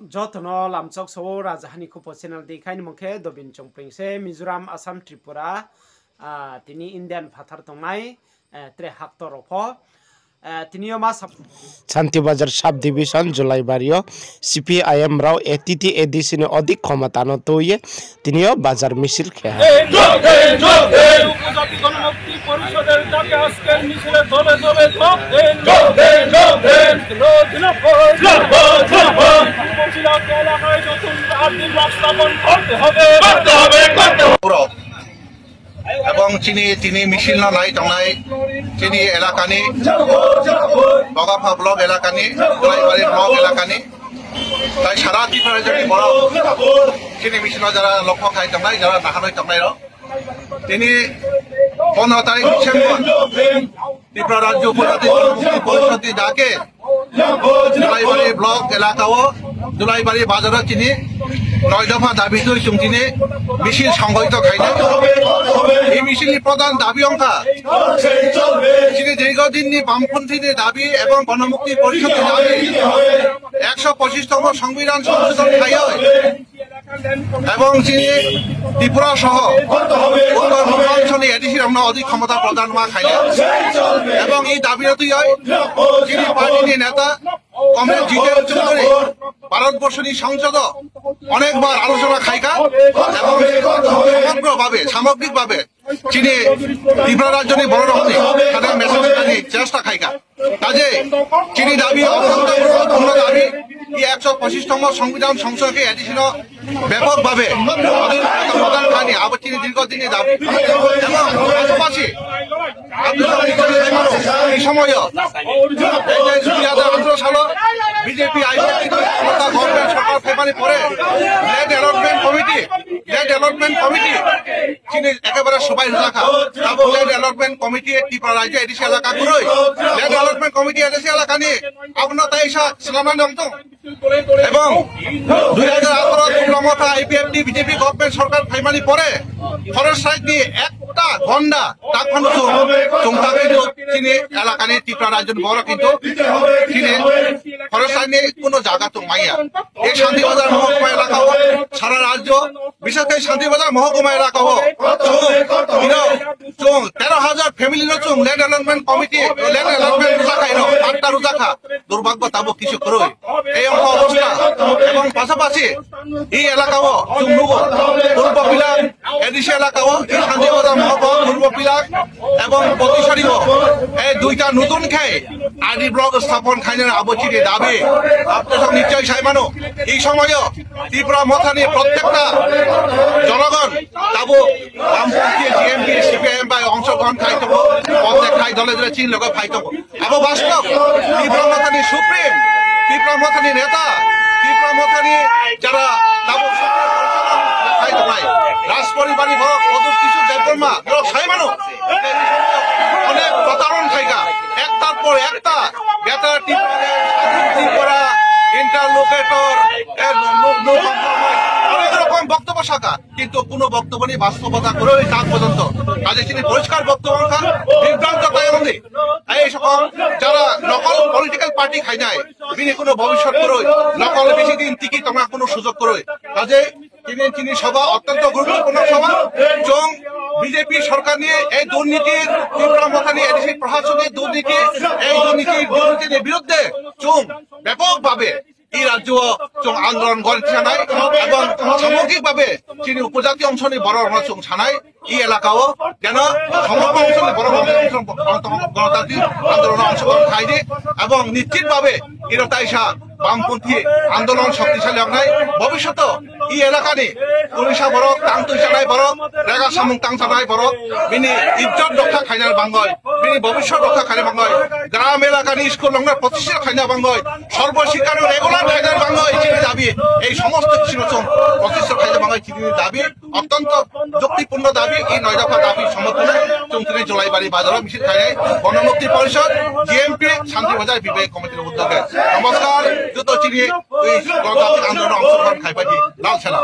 যত্ন লামচক সৌ রাজহানি খুব চ্যানেল দেখাইনি মুখে দবিন চংপ্রিংসে মিজোরাম আসাম ত্রিপুরা তিনি ইন্ডিয়ান ফাথার তংনাই ত্রে হাক্তর রফ তিনিও মা শান্তিবাজার সাব ডিভিশন জুলাইবাড়িও সিপিআইএম রাও এটিটি এডিসিনে অধিক ক্ষমতানো তৈয়ে তিনিও বাজার মিছিল খেয়া পরিষদের ডাকে আজকের মিছিলে দলে দলে এলাকায় নতুন আর্থিক স্থাপন করতে হবে এবং চিনি মিছিল নাই তংনাই চিনি এলাকানি বগাফা ব্লক এলাকানি গোলাইবাড়ি ব্লক এলাকানি তাই সারা ত্রিপুরা যদি বড় চিনি মিছিল যারা লক্ষ্য খাই তংনাই যারা নাহানই তংনাই তিনি 15 তারিখ ডিসেম্বর ত্রিপুরা রাজ্য উপজাতি পরিষদ ডাকে জুলাইবাড়ি ব্লক এলাকাও জুলাইবাড়ি বাজারত চিনি 9 দফা দাবি চুমচিনে মিছিল সংগঠিত খাইনা এই মিছিলনি প্রধান দাবি অংশা চিনি দীর্ঘদিননি বামপন্থীদের দাবি এবং গণমুক্তি পরিষদের দাবি 125তম সংবিধান সংশোধন খাই এবং চিনি ত্রিপুরা সহ উত্তর পূর্বাঞ্চলে এডিসির আমরা অধিক ক্ষমতা প্রদান মা খাইলে এবং এই দাবিরতই হয় চিনি পার্টির নেতা কমরেড জিতেন চৌধুরী ভারতবর্ষের সংসদ অনেকবার আলোচনা খাইকা এবং সমগ্রভাবে সামগ্রিকভাবে চিনি ত্রিপুরা রাজ্যনি বড় রকমে তাদের মেসেজ চেষ্টা খাইকা কাজে চিনি দাবি অত্যন্ত গুরুত্বপূর্ণ দাবি এই 125তম সংবিধান সংশোধনকে এডিশন ব্যাপকভাবে প্রদান খায়নি আবার চিনি দীর্ঘদিনের দাবি এবং পাশাপাশি এই সময় 2018 সালে বিজেপি গভর্নমেন্ট সরকার ফেব্রুয়ারি পরে ল্যান্ড অ্যালটমেন্ট কমিটি চিনি একেবারে সবাই রাখা এবং ল্যান্ড অ্যালটমেন্ট কমিটি ত্রিপুরা রাজ্য এডিসি এলাকা গুলোই ল্যান্ড অ্যালটমেন্ট কমিটি এডিসি এলাকা নিয়ে আপনার তাই সালামান জমতম এবং 2018 আইপিএফটি বিজেপি গভর্নমেন্ট সরকার ফেব্রুয়ারি পরে ফরেস্ট সাইড নিয়ে একটা ঘন্টা তাখন চমকাবে চিনি এলাকা নিয়ে ত্রিপুরা রাজ্য বড় কিন্তু চিনি ফরেস্ট সাইড নিয়ে কোনো জায়গা তো মাইয়া এই শান্তিবাজার মহকুমা এলাকা হোক সারা রাজ্য বিশেষ করে শান্তিবাজার মহকুমা এলাকা হোক 13,000 ফ্যামিলি নচুং land allotment committee land allotment রোজা খাই আটটা রোজা খা দুর্ভাগ্য তাবো কিছু করো এই অবস্থা এবং পাশাপাশি এই এলাকাও পূর্ব পিলাক এডিসি এলাকাও এই শান্তিবাজার মহকুমা পূর্ব পিলাক এবং প্রতিশরীও এই দুইটা নতুন খাই আদি ব্লক স্থাপন খাইনের আবচির দাবি আপনার নিশ্চয় চাই মানো এই সময়ও ত্রিপুরা মথা নিয়ে প্রত্যেকটা জনগণ তাবো বামপন্থী জিএমপি সিপিআইএম বা অংশগ্রহণ খাই থাকবো প্রত্যেক খাই দলে দলে চিন লোক খাই থাকবো আবো বাস্তব ত্রিপুরা মথানি সুপ্রিম ত্রিপুরা মথানি নেতা ত্রিপুরা মথানি যারা তাবো খাই থাকাই রাজ পরিবারী বড় পদক কিছু দেববর্মা সাই মানো অনেক প্রতারণ খাইকা একটার পর একটা বেতার ত্রিপুরা ইন্টারলোকেটর অনেক রকম বক্তব্য শাখা কিন্তু কোনো বক্তব্য নিয়ে বাস্তবতা করে তার পর্যন্ত কাজে তিনি পরিষ্কার বক্তব্য বিভ্রান্ত এই সকল যারা নকল পলিটিক্যাল পার্টি খাই যায় তিনি কোনো ভবিষ্যৎ করো নকল বেশি দিন টিকি তোমরা কোনো সুযোগ করো কাজে তিনি সভা অত্যন্ত গুরুত্বপূর্ণ সভা এবং বিজেপি সরকার নিয়ে এই দুর্নীতির ত্রিপুরা মথানি এডিসি প্রশাসনের দুর্নীতি এই দুর্নীতির বিরুদ্ধে চুম ব্যাপকভাবে এই রাজ্য আন্দোলন গড়ে ছানায় এবং সামগ্রিকভাবে চিনি উপজাতি অংশ নিয়ে বড় চুং ছানায় এই এলাকাও যেন সমগ্র অংশ নিয়ে বড় গণতান্ত্রিক আন্দোলনে অংশগ্রহণ খাইনি এবং নিশ্চিতভাবে ইরতাইসা বামপন্থী আন্দোলন শক্তিশালী অংশায় ভবিষ্যৎ এই এলাকা নিয়ে উড়িষ্যা বড় টাংতুই চানাই বড় রেগা সামুং টাং চানাই বড় বিনি ইজ্জত রক্ষা খাইনার বাঙ্গয় বিনি ভবিষ্যৎ রক্ষা খাইনা বাঙ্গয় গ্রাম এলাকা নিয়ে স্কুল লঙ্গা প্রতিষ্ঠা খাইনা বাঙ্গয় সর্বশিক্ষার রেগুলার খাইনার বাঙ্গয় চিনি দাবি এই সমস্ত কিছু প্রতিষ্ঠা খাইনা বাঙ্গয় চিনি দাবি অত্যন্ত যুক্তিপূর্ণ দাবি এই 9 দফা দাবি সমর্থনে চুমচিনি জুলাইবাড়ি বাজার মিছিল খাইনায় গণমুক্তি পরিষদ জিএমপি শান্তিবাজার বিবেক কমিটির উদ্যোগে নমস্কার যত চিনি এই গণতান্ত্রিক আন্দোলনে অংশগ্রহণ খাইবাজি লাল সেনা